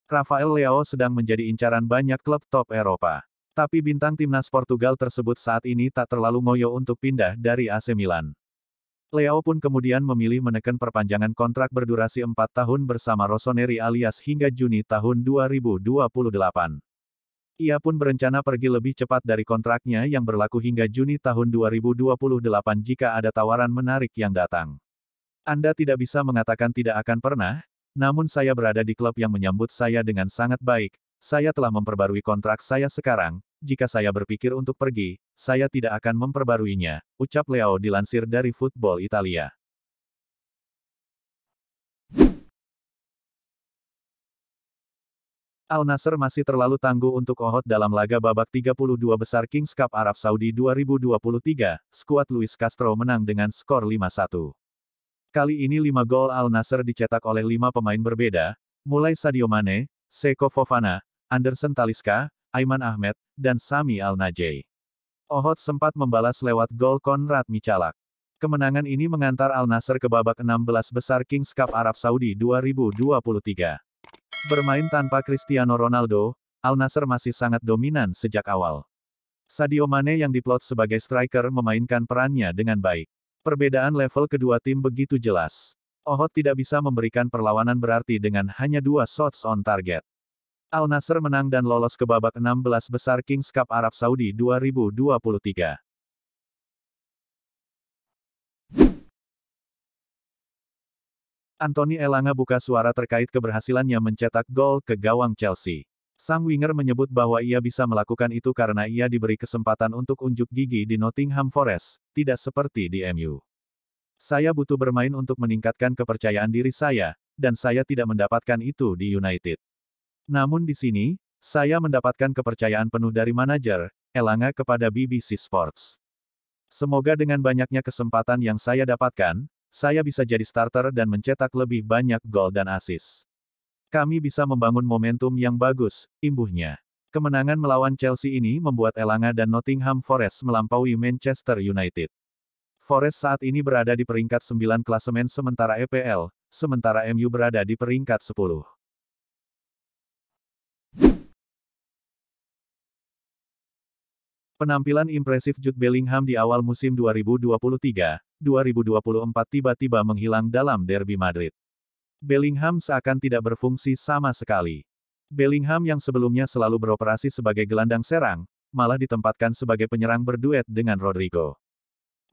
Rafael Leao sedang menjadi incaran banyak klub top Eropa. Tapi bintang timnas Portugal tersebut saat ini tak terlalu ngoyo untuk pindah dari AC Milan. Leao pun kemudian memilih menekan perpanjangan kontrak berdurasi 4 tahun bersama Rossoneri alias hingga Juni tahun 2028. Ia pun berencana pergi lebih cepat dari kontraknya yang berlaku hingga Juni tahun 2028 jika ada tawaran menarik yang datang. Anda tidak bisa mengatakan tidak akan pernah, namun saya berada di klub yang menyambut saya dengan sangat baik. Saya telah memperbarui kontrak saya sekarang, jika saya berpikir untuk pergi, saya tidak akan memperbaruinya, ucap Leao dilansir dari Football Italia. Al Nassr masih terlalu tangguh untuk Ohod dalam laga babak 32 besar Kings Cup Arab Saudi 2023, skuad Luis Castro menang dengan skor 5-1. Kali ini 5 gol Al Nassr dicetak oleh 5 pemain berbeda, mulai Sadio Mane, Seko Fofana, Anderson Talisca, Aiman Ahmed, dan Sami Al-Najei. Ohod sempat membalas lewat gol Konrad Michalak. Kemenangan ini mengantar Al Nassr ke babak 16 besar Kings Cup Arab Saudi 2023. Bermain tanpa Cristiano Ronaldo, Al Nassr masih sangat dominan sejak awal. Sadio Mane yang diplot sebagai striker memainkan perannya dengan baik. Perbedaan level kedua tim begitu jelas. Ohod tidak bisa memberikan perlawanan berarti dengan hanya 2 shots on target. Al Nassr menang dan lolos ke babak 16 besar Kings Cup Arab Saudi 2023. Anthony Elanga buka suara terkait keberhasilannya mencetak gol ke gawang Chelsea. Sang winger menyebut bahwa ia bisa melakukan itu karena ia diberi kesempatan untuk unjuk gigi di Nottingham Forest, tidak seperti di MU. Saya butuh bermain untuk meningkatkan kepercayaan diri saya, dan saya tidak mendapatkan itu di United. Namun di sini, saya mendapatkan kepercayaan penuh dari manajer, Elanga kepada BBC Sports. Semoga dengan banyaknya kesempatan yang saya dapatkan, saya bisa jadi starter dan mencetak lebih banyak gol dan assist. Kami bisa membangun momentum yang bagus, imbuhnya. Kemenangan melawan Chelsea ini membuat Elanga dan Nottingham Forest melampaui Manchester United. Forest saat ini berada di peringkat 9 klasemen sementara EPL, sementara MU berada di peringkat 10. Penampilan impresif Jude Bellingham di awal musim 2023-2024 tiba-tiba menghilang dalam derby Madrid. Bellingham seakan tidak berfungsi sama sekali. Bellingham yang sebelumnya selalu beroperasi sebagai gelandang serang, malah ditempatkan sebagai penyerang berduet dengan Rodrigo.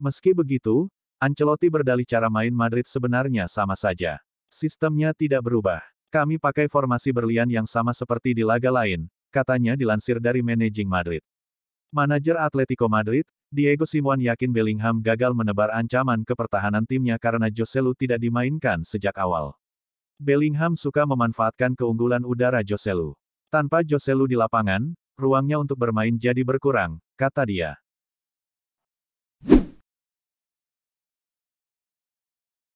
Meski begitu, Ancelotti berdalih cara main Madrid sebenarnya sama saja. Sistemnya tidak berubah. Kami pakai formasi berlian yang sama seperti di laga lain, katanya dilansir dari Managing Madrid. Manajer Atletico Madrid, Diego Simeone yakin Bellingham gagal menebar ancaman ke pertahanan timnya karena Joselu tidak dimainkan sejak awal. Bellingham suka memanfaatkan keunggulan udara Joselu. Tanpa Joselu di lapangan, ruangnya untuk bermain jadi berkurang, kata dia.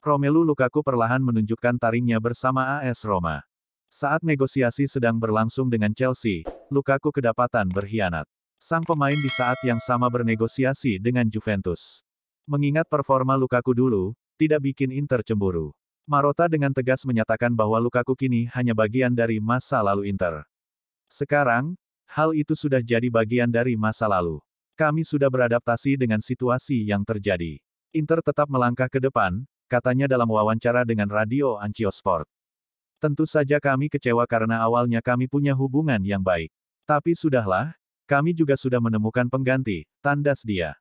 Romelu Lukaku perlahan menunjukkan taringnya bersama AS Roma. Saat negosiasi sedang berlangsung dengan Chelsea, Lukaku kedapatan berkhianat. Sang pemain di saat yang sama bernegosiasi dengan Juventus. Mengingat performa Lukaku dulu, tidak bikin Inter cemburu. Marotta dengan tegas menyatakan bahwa Lukaku kini hanya bagian dari masa lalu Inter. Sekarang, hal itu sudah jadi bagian dari masa lalu. Kami sudah beradaptasi dengan situasi yang terjadi. Inter tetap melangkah ke depan, katanya dalam wawancara dengan Radio Anchiosport. Tentu saja kami kecewa karena awalnya kami punya hubungan yang baik. Tapi sudahlah, kami juga sudah menemukan pengganti, tandas dia.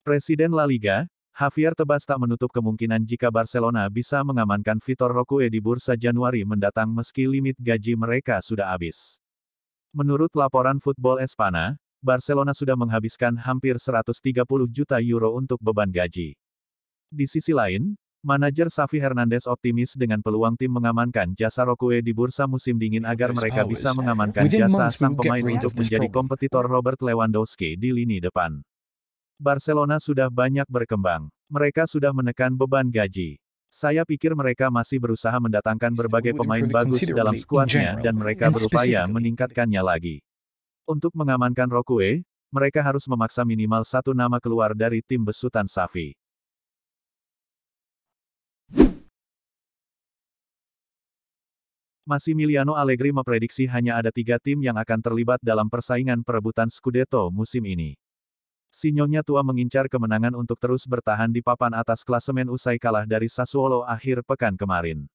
Presiden La Liga, Javier Tebas tak menutup kemungkinan jika Barcelona bisa mengamankan Vitor Roque di bursa Januari mendatang meski limit gaji mereka sudah habis. Menurut laporan Football Espana, Barcelona sudah menghabiskan hampir 130 juta euro untuk beban gaji. Di sisi lain, manajer Xavi Hernandez optimis dengan peluang tim mengamankan jasa Roque di bursa musim dingin agar mereka bisa mengamankan jasa sang pemain untuk menjadi kompetitor Robert Lewandowski di lini depan. Barcelona sudah banyak berkembang. Mereka sudah menekan beban gaji. Saya pikir mereka masih berusaha mendatangkan berbagai pemain bagus dalam skuadnya dan mereka berupaya meningkatkannya lagi. Untuk mengamankan Roque, mereka harus memaksa minimal satu nama keluar dari tim besutan Xavi. Massimiliano Allegri memprediksi hanya ada 3 tim yang akan terlibat dalam persaingan perebutan Scudetto musim ini. Si Nyonya Tua mengincar kemenangan untuk terus bertahan di papan atas klasemen usai kalah dari Sassuolo akhir pekan kemarin.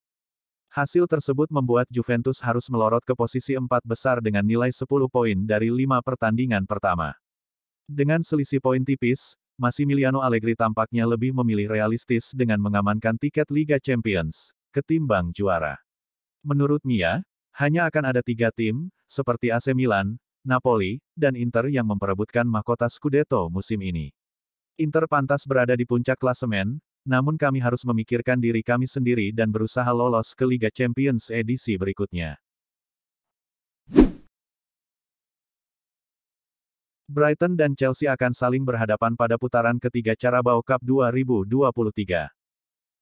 Hasil tersebut membuat Juventus harus melorot ke posisi 4 besar dengan nilai 10 poin dari 5 pertandingan pertama. Dengan selisih poin tipis, Massimiliano Allegri tampaknya lebih memilih realistis dengan mengamankan tiket Liga Champions, ketimbang juara. Menurut Mia, hanya akan ada 3 tim, seperti AC Milan, Napoli, dan Inter yang memperebutkan mahkota Scudetto musim ini. Inter pantas berada di puncak klasemen, namun kami harus memikirkan diri kami sendiri dan berusaha lolos ke Liga Champions edisi berikutnya. Brighton dan Chelsea akan saling berhadapan pada putaran ketiga Carabao Cup 2023.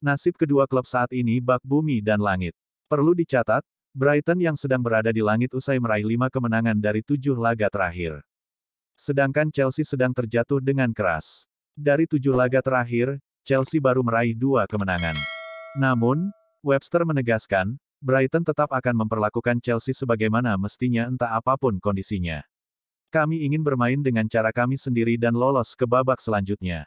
Nasib kedua klub saat ini bak bumi dan langit. Perlu dicatat, Brighton yang sedang berada di langit usai meraih 5 kemenangan dari 7 laga terakhir. Sedangkan Chelsea sedang terjatuh dengan keras. Dari 7 laga terakhir, Chelsea baru meraih 2 kemenangan. Namun, Webster menegaskan, Brighton tetap akan memperlakukan Chelsea sebagaimana mestinya entah apapun kondisinya. Kami ingin bermain dengan cara kami sendiri dan lolos ke babak selanjutnya.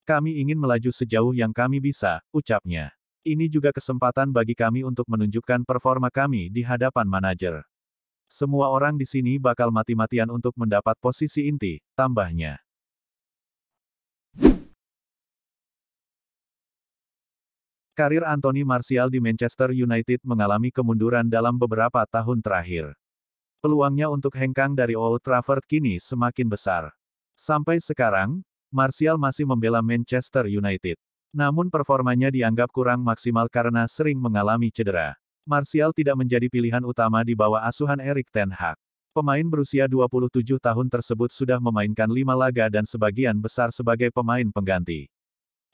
Kami ingin melaju sejauh yang kami bisa, ucapnya. Ini juga kesempatan bagi kami untuk menunjukkan performa kami di hadapan manajer. Semua orang di sini bakal mati-matian untuk mendapat posisi inti, tambahnya. Karir Anthony Martial di Manchester United mengalami kemunduran dalam beberapa tahun terakhir. Peluangnya untuk hengkang dari Old Trafford kini semakin besar. Sampai sekarang, Martial masih membela Manchester United. Namun performanya dianggap kurang maksimal karena sering mengalami cedera. Martial tidak menjadi pilihan utama di bawah asuhan Erik ten Hag. Pemain berusia 27 tahun tersebut sudah memainkan 5 laga dan sebagian besar sebagai pemain pengganti.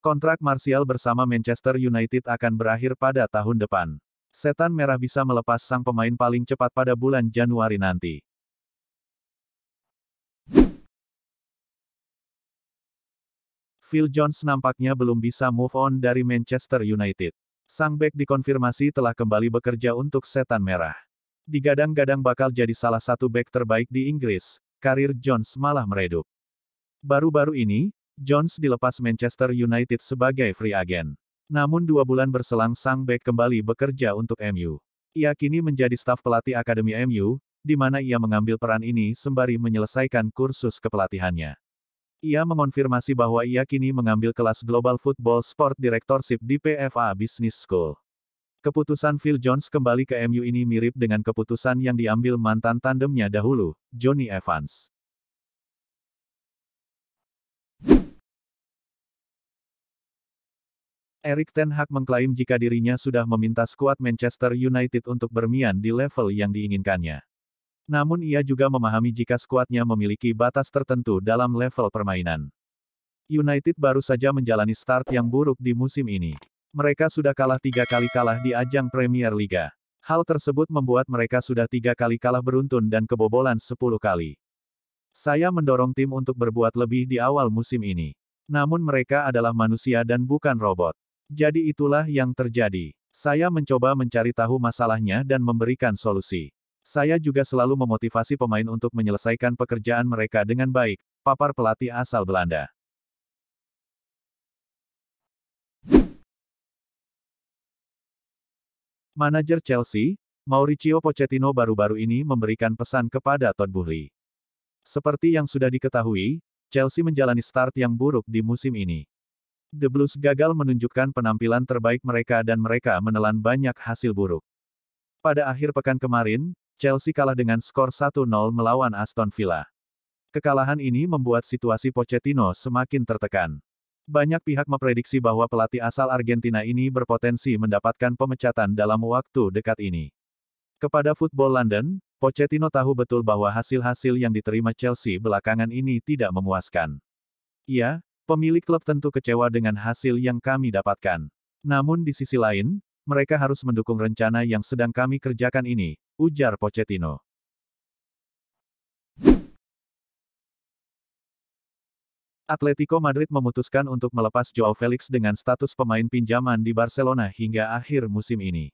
Kontrak Martial bersama Manchester United akan berakhir pada tahun depan. Setan Merah bisa melepas sang pemain paling cepat pada bulan Januari nanti. Phil Jones nampaknya belum bisa move on dari Manchester United. Sang bek dikonfirmasi telah kembali bekerja untuk Setan Merah. Digadang-gadang bakal jadi salah satu bek terbaik di Inggris, karir Jones malah meredup. Baru-baru ini, Jones dilepas Manchester United sebagai free agent. Namun 2 bulan berselang sang bek kembali bekerja untuk MU. Ia kini menjadi staf pelatih Akademi MU, di mana ia mengambil peran ini sembari menyelesaikan kursus kepelatihannya. Ia mengonfirmasi bahwa ia kini mengambil kelas Global Football Sport Directorship di PFA Business School. Keputusan Phil Jones kembali ke MU ini mirip dengan keputusan yang diambil mantan tandemnya dahulu, Jonny Evans. Erik ten Hag mengklaim jika dirinya sudah meminta skuad Manchester United untuk bermain di level yang diinginkannya. Namun ia juga memahami jika skuadnya memiliki batas tertentu dalam level permainan. United baru saja menjalani start yang buruk di musim ini. Mereka sudah kalah 3 kali kalah di ajang Premier Liga. Hal tersebut membuat mereka sudah 3 kali kalah beruntun dan kebobolan 10 kali. Saya mendorong tim untuk berbuat lebih di awal musim ini. Namun mereka adalah manusia dan bukan robot. Jadi itulah yang terjadi. Saya mencoba mencari tahu masalahnya dan memberikan solusi. Saya juga selalu memotivasi pemain untuk menyelesaikan pekerjaan mereka dengan baik, papar pelatih asal Belanda. Manajer Chelsea, Mauricio Pochettino baru-baru ini memberikan pesan kepada Todd Boehly. Seperti yang sudah diketahui, Chelsea menjalani start yang buruk di musim ini. The Blues gagal menunjukkan penampilan terbaik mereka dan mereka menelan banyak hasil buruk. Pada akhir pekan kemarin, Chelsea kalah dengan skor 1-0 melawan Aston Villa. Kekalahan ini membuat situasi Pochettino semakin tertekan. Banyak pihak memprediksi bahwa pelatih asal Argentina ini berpotensi mendapatkan pemecatan dalam waktu dekat ini. Kepada Football London, Pochettino tahu betul bahwa hasil-hasil yang diterima Chelsea belakangan ini tidak memuaskan. Ya, pemilik klub tentu kecewa dengan hasil yang kami dapatkan. Namun di sisi lain, mereka harus mendukung rencana yang sedang kami kerjakan ini, ujar Pochettino. Atletico Madrid memutuskan untuk melepas Joao Felix dengan status pemain pinjaman di Barcelona hingga akhir musim ini.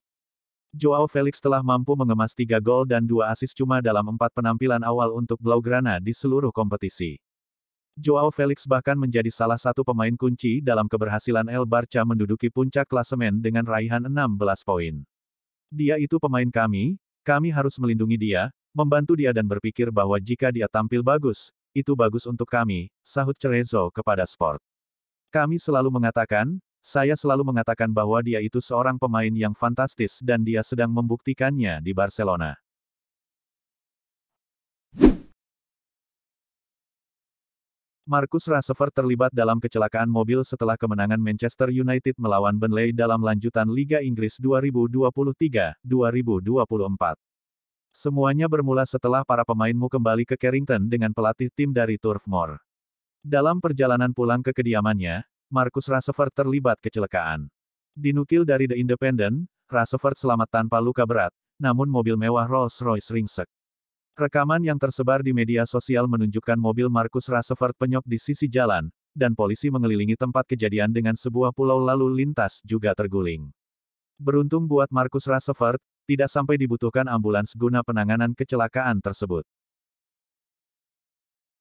Joao Felix telah mampu mengemas 3 gol dan 2 assist cuma dalam 4 penampilan awal untuk Blaugrana di seluruh kompetisi. Joao Felix bahkan menjadi salah satu pemain kunci dalam keberhasilan El Barça menduduki puncak klasemen dengan raihan 16 poin. Dia itu pemain kami harus melindungi dia, membantu dia dan berpikir bahwa jika dia tampil bagus, itu bagus untuk kami, sahut Cerezo kepada Sport. Saya selalu mengatakan bahwa dia itu seorang pemain yang fantastis dan dia sedang membuktikannya di Barcelona. Marcus Rashford terlibat dalam kecelakaan mobil setelah kemenangan Manchester United melawan Burnley dalam lanjutan Liga Inggris 2023-2024. Semuanya bermula setelah para pemainmu kembali ke Carrington dengan pelatih tim dari Turf Moor. Dalam perjalanan pulang ke kediamannya, Marcus Rashford terlibat kecelakaan. Dinukil dari The Independent, Rashford selamat tanpa luka berat, namun mobil mewah Rolls-Royce ringsek. Rekaman yang tersebar di media sosial menunjukkan mobil Marcus Rashford penyok di sisi jalan, dan polisi mengelilingi tempat kejadian dengan sebuah pulau lalu lintas juga terguling. Beruntung buat Marcus Rashford, tidak sampai dibutuhkan ambulans guna penanganan kecelakaan tersebut.